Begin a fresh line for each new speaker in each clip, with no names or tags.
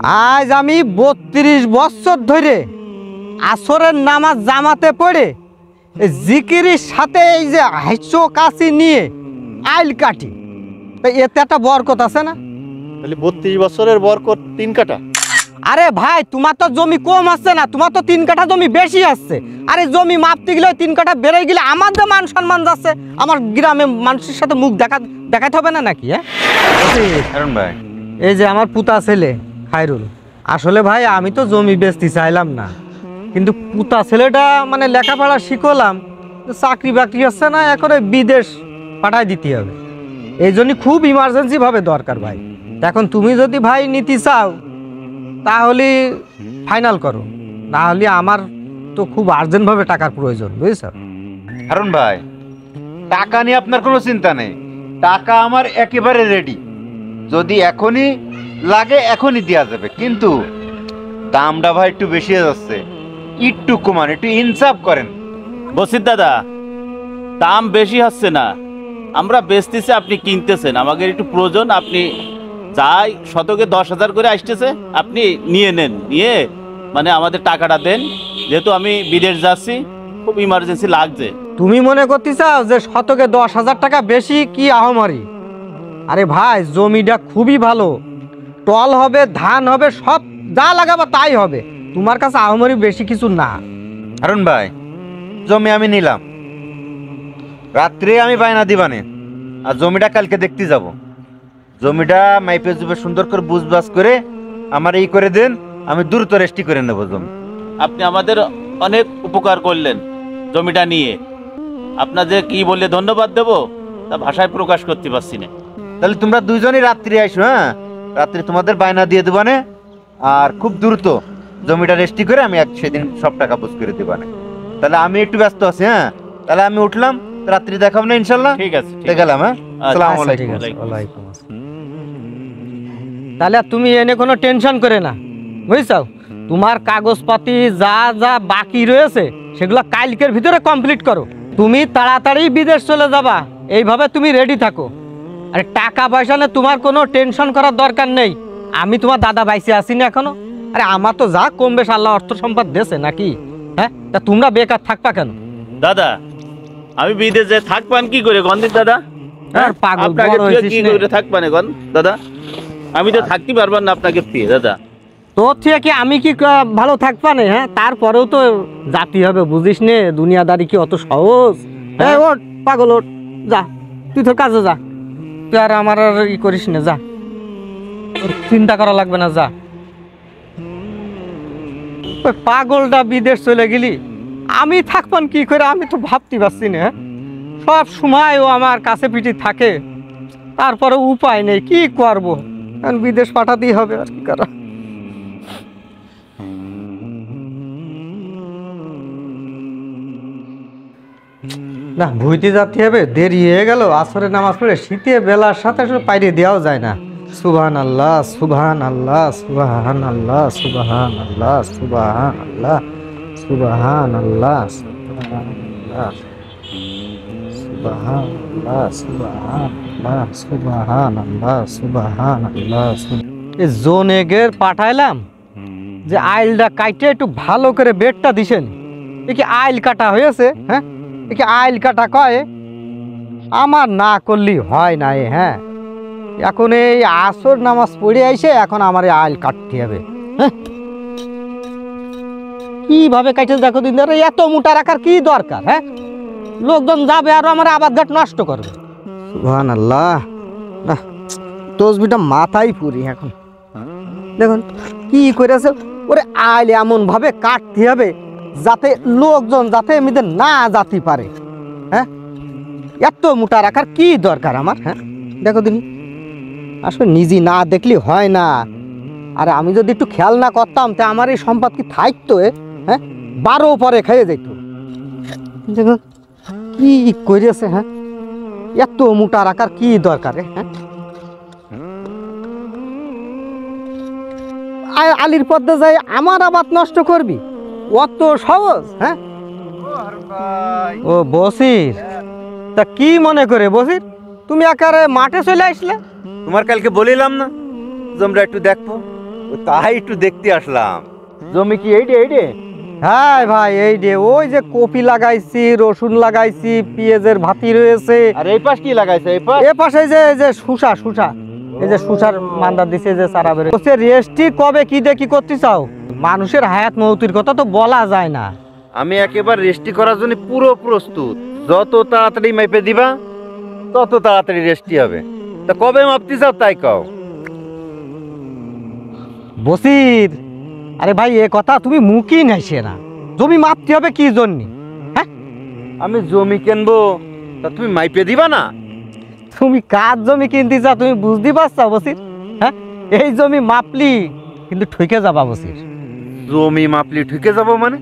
আজ আমি ৩২ বছর ধরে আসরের নামাজ জামাতে পড়ে জিকিরের সাথে এই যে হাইচো কাশি নিয়ে আইল কাটি, এতে একটা বরকত আছে না?
তাহলে ৩২ বছরের বরকত ৩ কাঠা?
আরে ভাই, তোমার তো জমি কম আসছে না, তোমার তো 3 কাঠা জমি বেশি আসছে। আরে জমি মাপতে গেলে 3 কাঠা বেড়ে গেলে আমার যে মান সম্মান যাচ্ছে, আমার গ্রামে মানুষের সাথে মুখ দেখাতে হবে না নাকি?
কারণ ভাই,
এই যে আমার পুতা ছেলে খায়রুল, আসলে ভাই আমি তো জমি বেচতে চাইলাম না, কিন্তু পুতা ছেলেটা মানে লেখাপড়া শিখলাম, চাকরি বাকরি হচ্ছে না, এখন বিদেশ পাঠাই দিতে হবে। এই জন্য খুব ইমার্জেন্সি ভাবে দরকার ভাই। এখন তুমি যদি ভাই নিতে চাও তাহলে ফাইনাল করো, না হলে আমার তো খুব আর্জেন্ট ভাবে টাকার প্রয়োজন, বুঝছো?
কারণ ভাই, টাকা নিয়ে আপনার কোনো চিন্তা নেই, টাকা আমার একেবারে রেডি। যদি এখনই লাগে এখনই দেওয়া যাবে, কিন্তু দামটা ভাই একটু বেশি হয়ে যাচ্ছে, একটু কমান, একটু ইনসাফ করেন।
বসির দাদা, দাম বেশি হচ্ছে না, আমরা বেচতেছি, আপনি কিনতেছেন, আমাদের একটু প্রয়োজন। আপনি যাই শতকে 10,000 করে আসতেছে, আপনি নিয়ে নেন, নিয়ে মানে আমাদের টাকাটা দেন, যেহেতু আমি বিদেশ যাচ্ছি, খুব ইমার্জেন্সি লাগছে।
তুমি মনে করতে চাও যে শতকে 10,000 টাকা বেশি কি আহামরি? আরে ভাই, জমিটা খুবই ভালো, টল হবে, ধান হবে, সব যা লাগাবো তাই হবে, তোমার কাছে আহামরি বেশি কিছু না।
হারুন ভাই, জমি আমি নিলাম, রাত্রে আমি বায়না দিবানে, আর জমিটা কালকে দেখতে যাব। জমিটা মাইপে জুপে সুন্দর করে বুঝবাস করে আমার এই করে দেন, আমি দ্রুত রেস্টি করে নেব জমি।
আপনি আমাদের অনেক উপকার করলেন জমিটা নিয়ে, আপনাদের কি বলে ধন্যবাদ দেব তা ভাষায় প্রকাশ করতে পারছি না।
তাহলে তোমরা দুইজনই রাত্রি আইসো, হ্যাঁ, রাত্রি তোমাদের বায়না দিয়ে দেবানে, আর খুব দ্রুত জমিটা রেস্টি করে আমি সেদিন সব টাকা বুঝ করে দেবানে। তাহলে আমি একটু ব্যস্ত আছি, হ্যাঁ, তাহলে আমি উঠলাম, রাত্রি দেখাবো না ইনশাল্লাহ।
ঠিক আছে,
গেলাম, হ্যাঁ, আসসালামু আলাইকুম।
ওয়ালাইকুম আসসালাম। তাহলে তুমি এনে কোনো টেনশন করে না, বুঝছো? তোমার কাগজপাতি যা যা বাকি রয়েছে সেগুলো কালকের ভিতরে কমপ্লিট করো। তুমি তাড়াতাড়ি বিদেশ চলে যাবা, এইভাবে তুমি রেডি থাকো। আরে টাকা পয়সা নিয়ে তোমার কোনো টেনশন করার দরকার নেই, আমি তোমার দাদা বাইসে আছি না এখনো? আরে আমার তো যা কম বেশ আল্লাহ অর্থ সম্পদ দিয়েছে নাকি, হ্যাঁ? তা তোমরা বেকার থাকবা কেন?
দাদা, আমি বিদেশে থাকবান কি করে গন্ধির দাদা?
পাগল
আপনাকে কি করে থাকবানে গন দাদা? আমি তো থাকতে পারবার না আপনাকে পেয়ে দাদা।
তোর থেকে কি আমি কি ভালো থাকবা না? হ্যাঁ, তারপরেও তো জাতি হবে, বুঝিস নে, দুনিয়াদারি কি অত সহজ? হ্যাঁ, ওঠ পাগল, ওঠ, যা তুই তোর কাজে যা, তুই আর আমার আর ই করিস না, যা, চিন্তা করা লাগবে না, যা। ওই পাগলটা বিদেশ চলে গেলি, আমি থাকবান কি করে? আমি তো ভাবতে পারছি না। সব সময় ও আমার কাছে পিঠে থাকে, তারপরে উপায় নেই, কি করবো, কারণ বিদেশ পাঠাতেই হবে, আর কি করা। না, ভুইতে যাতে হবে, দেরি হয়ে গেল, আসরে নামাজ পড়ে শীতে বেলার সাথে পাইরে দেওয়াও যায় না। সুবহান আল্লাহ, সুবহান আল্লাহ, সুবহান আল্লাহ, সুবহান আল্লাহ, সুবহান আল্লাহ, সুবহান আল্লাহ, সুবহান আল্লাহ, সুবহান আল্লাহ, সুবহান আল্লাহ, সুবহান আল্লাহ। এই জোনেগের পাঠাইলাম যে আইলটা কাটে একটু ভালো করে বেডটা দিছেন, এ কি আইল কাটা হয়েছে? হ্যাঁ, এ কি আইল কাটা কয়? আমার না করলেই হয় না। হ্যাঁ, এখন এই আসর নামাজ পড়ে আইসে এখন আমার এই আইল কাটতে হবে। হ্যাঁ, কিভাবে কাটে দেখো দিন ধরে, এত মোটা রাখার কি দরকার? হ্যাঁ, লোকজন যাবে আর আমার আবাদ ঘাট নষ্ট করবে। সুবহানাল্লাহ, না তসবিটা মাথায় পুরি। এখন দেখুন কি করেছে, ওরে আইল এমন ভাবে কাটতে হবে যাতে লোকজন যাতে এমনিতে না যাতে পারে। হ্যাঁ, এত মোটা রাখার কি দরকার আমার? হ্যাঁ, দেখো দিন, আসলে নিজে না দেখলে হয় না। আর আমি যদি একটু খেয়াল না করতাম তা আমার এই সম্পদ কি থাকতো? হ্যাঁ, 12 পরে খেয়ে যেত। দেখুন কি করেছে। হ্যাঁ, এত মোটা রাখার কি দরকার? হ্যাঁ, আলির পদ্মে যাই আমার আবাদ নষ্ট করবি, অত সহজ? হ্যাঁ, ও বসির, তা কি মনে করে বসির তুমি একারে মাঠে চলে আসলে?
তোমার কালকে বলিলাম না জমিটা একটু দেখবো, তাই একটু দেখতে আসলাম। জমি কি এইডে এইডে?
হ্যাঁ ভাই, এই যে ওই যে কপি লাগাইছি, রসুন লাগাইছি, পেঁয়াজের ভাতি রয়েছে।
আর এই পাশ কি লাগাইছে? এই পাশ?
এ পাশে যে শুষা এই যে শুষার মান্দা দিছে, যে চারা বের হচ্ছে। রেস্টি কবে কি দিয়ে কি করতে চাও? মানুষের হায়াত মৌতির কথা তো বলা যায় না।
আমি একেবারে রেস্টি করার জন্য পুরো প্রস্তুত। যত তাড়াতাড়ি মাইপে দিবা তত তাড়াতাড়ি রেস্টি হবে। তা কবে মাপতে চাও তাই কও।
বসির, আরে ভাই এ কথা তুমি মুখই নাইছে না। জমি মাপতে হবে কি জন্য? হ্যাঁ,
আমি জমি কিনবো, তা তুমি মাইপে দিবা না?
তুমি কার জমি কিনতে চাও তুমি বুঝতে পারছো বসির? হ্যাঁ, এই জমি মাপলি কিন্তু ঠকে যাবা বসির।
জমি মাপলি ঠকে যাবো মানে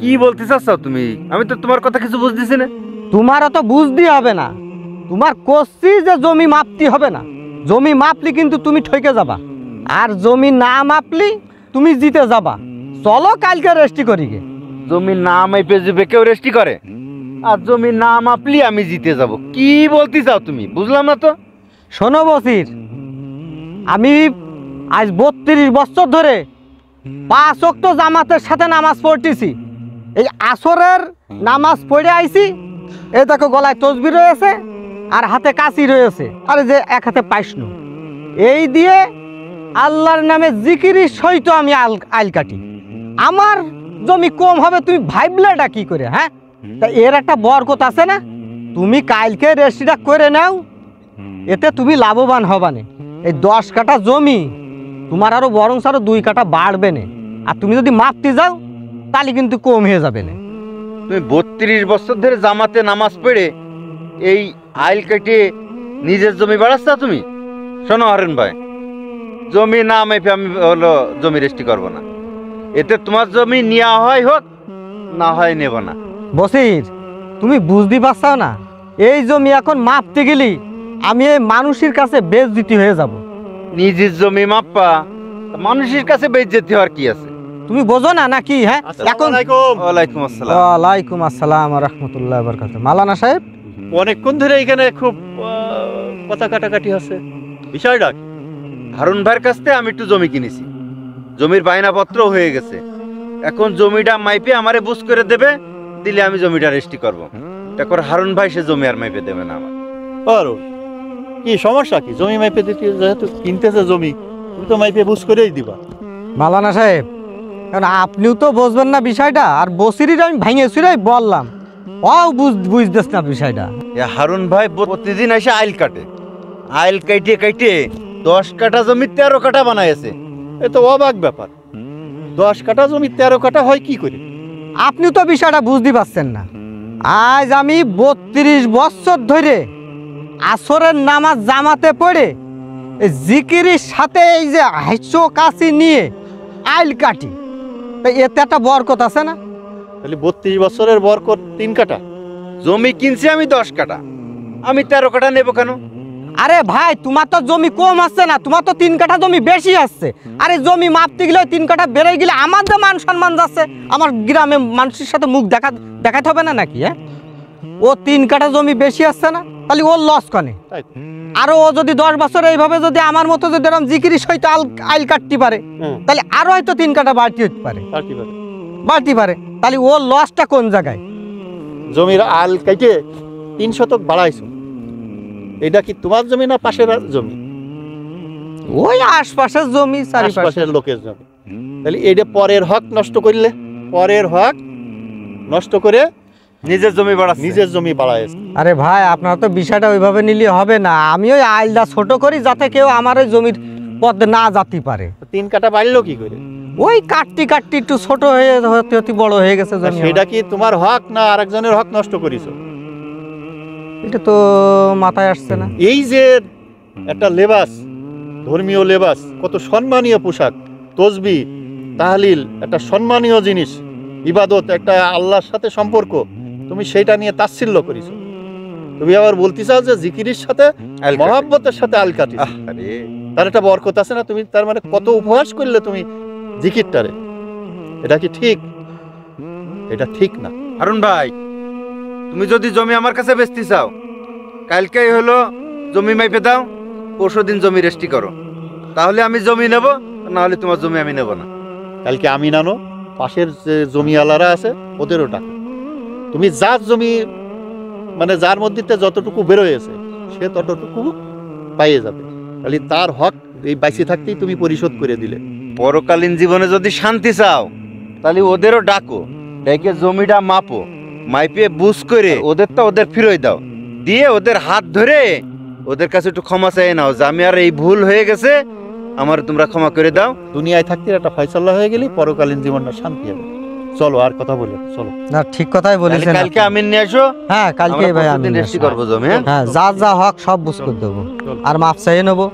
কি বলতে চাচ্ছ তুমি? আমি তো তোমার কথা কিছু বুঝতেছি না।
তোমারও তো বুঝতে হবে না। তোমার কোসি যে জমি মাপতে হবে না। জমি মাপলি কিন্তু তুমি ঠকে যাবা, আর জমি না মাপলি তুমি জিতে যাবা। চলো কালকে রেস্টি করি গে।
জমি না মাইপে যাবে কেউ রেস্টি করে? আর জমি না মাপলি আমি জিতে যাব? কি বলতে চাও তুমি? বুঝলাম না তো।
শোনো বসির, আমি আজ 32 বছর ধরে 5 ওয়াক্ত জামাতের সাথে নামাজ পড়তেছি। এই আসরের নামাজ পড়ে আইছি, এই দেখো গলায় তসবিহ রয়েছে আর হাতে কাঁচি রয়েছে, আর এই যে এক হাতে পাইসনু। এই দিয়ে আল্লাহর নামে জিকিরের সহিত আমি আইল কাটি। আমার জমি কম হবে তুমি ভাইবলেটা কি করে? হ্যাঁ, তা এর একটা বরকত আছে না? তুমি কালকে রেস্টিটা করে নাও, এতে তুমি লাভবান হবানে। এই 10 কাঠা জমি তোমার আরো বরং আরো 2 কাঠা বাড়বে না। আর তুমি যদি মাপতে যাও তাহলে কিন্তু কম হয়ে যাবে না।
তুমি 32 বছর ধরে জামাতে নামাজ পড়ে এই আইল কেটে নিজের জমি বাড়াচ্ছ তুমি? শোনো হারুন ভাই, জমি না মাইপে আমি হলো জমি রেস্টি করবো না। এতে তোমার জমি নেওয়া হয় হোক, না হয় নেব না।
বসির, তুমি বুঝতে পারছো না? এই জমি এখন মাপতে গেলি আমি এই মানুষের কাছে বেইজ্জতি হয়ে যাব।
নিজের জমি মাপা মানুষের কাছে বেইজ্জতি হওয়ার কি আছে?
তুমি বোঝো না নাকি? হ্যাঁ, এখন
ওয়ালাইকুম আসসালাম।
ওয়ালাইকুম আসসালাম ওয়া রাহমাতুল্লাহি ওয়া বারাকাতুহু। মাওলানা সাহেব,
অনেকক্ষণ ধরে এখানে খুব কথা কাটাকাটি হচ্ছে, বিষয়টা কি?
হারুন ভাইয়ের কাছ থেকে আমি একটু জমি কিনেছি, জমির বায়নাপত্র হয়ে গেছে। এখন জমিটা মাইপে আমারে বুঝ করে দেবে, দিলে আমি জমিটা রেস্টি করবো। তারপর হারুন ভাই সে জমি আর মাইপে দেবে না আমার।
আর কি সমস্যা কি? জমি মাইপে দিতে, যেহেতু কিনতেছে জমি, তুমি তো মাইপে বুঝ করেই দিবা।
মাওলানা সাহেব, কারণ আপনিও তো বুঝবেন না বিষয়টা, আর বসিরির আমি ভাঙে চুরাই বললাম, ও বুঝতেছ না বিষয়টা।
এ হারুন ভাই প্রতিদিন এসে আইল কাটে, আইল কাইটে কাইটে 10 কাঠা জমি 13 কাঠা বানাইছে।
এ তো অবাক ব্যাপার। 10 কাঠা জমি 13 কাঠা হয় কি করে?
আপনিও তো বিষয়টা বুঝতে পারছেন না। আজ আমি 32 বছর ধরে আসরের নামাজ জামাতে পড়ে এই জিকিরের সাথে এই যে হাইচো কাশি নিয়ে আইল কাটি, তাই এতে একটা বরকত আছে না?
তাহলে 32 বছরের বরকত 3 কাঠা।
জমি কিনছি আমি 10 কাঠা, আমি 13 কাঠা নেবো কেন?
আরে ভাই, তোমার তো জমি কম আসছে না, তোমার তো 3 কাঠা জমি বেশি আসছে। আরে জমি মাপতে গেলে 3 কাঠা বেড়ে গেলে আমার যে মান সম্মান যাচ্ছে, আমার গ্রামে মানুষের সাথে মুখ দেখাতে হবে না নাকি? হ্যাঁ, ও 3 কাঠা জমি বেশি আসছে না, তাহলে ওর লস কনে।
তাই
আরো ও যদি 10 বছর এইভাবে যদি আমার মতো যদি এরকম জিকিরি সহিত আইল কাটতে পারে, তাহলে আরো হয়তো 3 কাঠা বাড়তি হতে পারে,
আর কি পারে?
বাড়তি পারে। তাহলে ওর লসটা কোন জায়গায়?
জমির আল কাইটে 3 শতক বাড়াইছো, এটা কি তোমার জমি না পাশের জমি?
ওই আশপাশের জমি, চারিপাশের
আশপাশের লোকের জমি। তাহলে এইটা পরের হক নষ্ট করলে, পরের হক নষ্ট করে
নিজের জমি বাড়াচ্ছে।
নিজের জমি বাড়াইছে।
আরে ভাই, আপনার তো বিষয়টা ওইভাবে নিলে হবে না। আমি ওই আইলটা ছোট করি যাতে কেউ আমার ওই জমির পথে না যেতে পারে।
3 কাঠা বাড়লো কি করে?
ওই কাটতি কাটতি একটু ছোট হয়ে হতে হতে বড় হয়ে গেছে জমি।
সেটা কি তোমার হক না আরেকজনের হক নষ্ট করিছো?
এটা তো মাথায় আসছে না।
এই যে একটা লেবাস, ধর্মীয় লেবাস, কত সম্মানীয় পোশাক, তসবিহ তাহলিল, একটা সম্মানীয় জিনিস, ইবাদত, একটা আল্লাহর সাথে সম্পর্ক, তুমি সেইটা নিয়ে তাচ্ছিল্য করিছো। তুমি আবার বলতে চাও যে জিকিরের সাথে
আল কাটে।
মহব্বতের সাথে আল কাটিস,
আরে
তার একটা বরকত আছে না? তুমি তার মানে কত উপহাস করলে তুমি জিকিরটারে। এটা কি ঠিক? এটা ঠিক না।
হারুন ভাই, তুমি যদি জমি আমার কাছে বেচতে চাও, কালকেই হলো জমি মাইপে দাও, পরশুদিন জমি রেস্টি করো, তাহলে আমি জমি নেব, না হলে তোমার জমি আমি নেব না।
কালকে আমি নানো, পাশের যে জমিওয়ালারা আছে ওদেরও টাকা, তুমি যার জমি মানে যার মধ্যে যতটুকু বেরোয়েছে সে ততটুকু পাইয়ে যাবে, তাহলে তার হক এই বাইসে থাকতেই তুমি পরিশোধ করে দিলে।
পরকালীন জীবনে যদি শান্তি চাও তাহলে ওদেরও ডাকো, ডেকে জমিটা মাপো, মাইপে বুঝ করে ওদেরটা ওদের ফিরোই দাও, দিয়ে ওদের হাত ধরে ওদের কাছে একটু ক্ষমা চাই নাও যে আমি আর এই ভুল হয়ে গেছে, আমার তোমরা ক্ষমা করে দাও।
দুনিয়ায় থাকতে একটা ফয়সালা হয়ে গেলে পরকালীন জীবনটা শান্তি হবে। চলো আর কথা বলে চলো।
না ঠিক কথাই
তাহলে
বলেছেন
কালকে
আপনি।
আমিন নিয়ে আসো,
হ্যাঁ কালকে
আমরা
ভাই আমি
প্রতিদিন রেস্টি করবো জমি। হ্যাঁ
হ্যাঁ যা যা হক সব বুঝ করে দেবো আর মাপ চাইয়ে নেবো।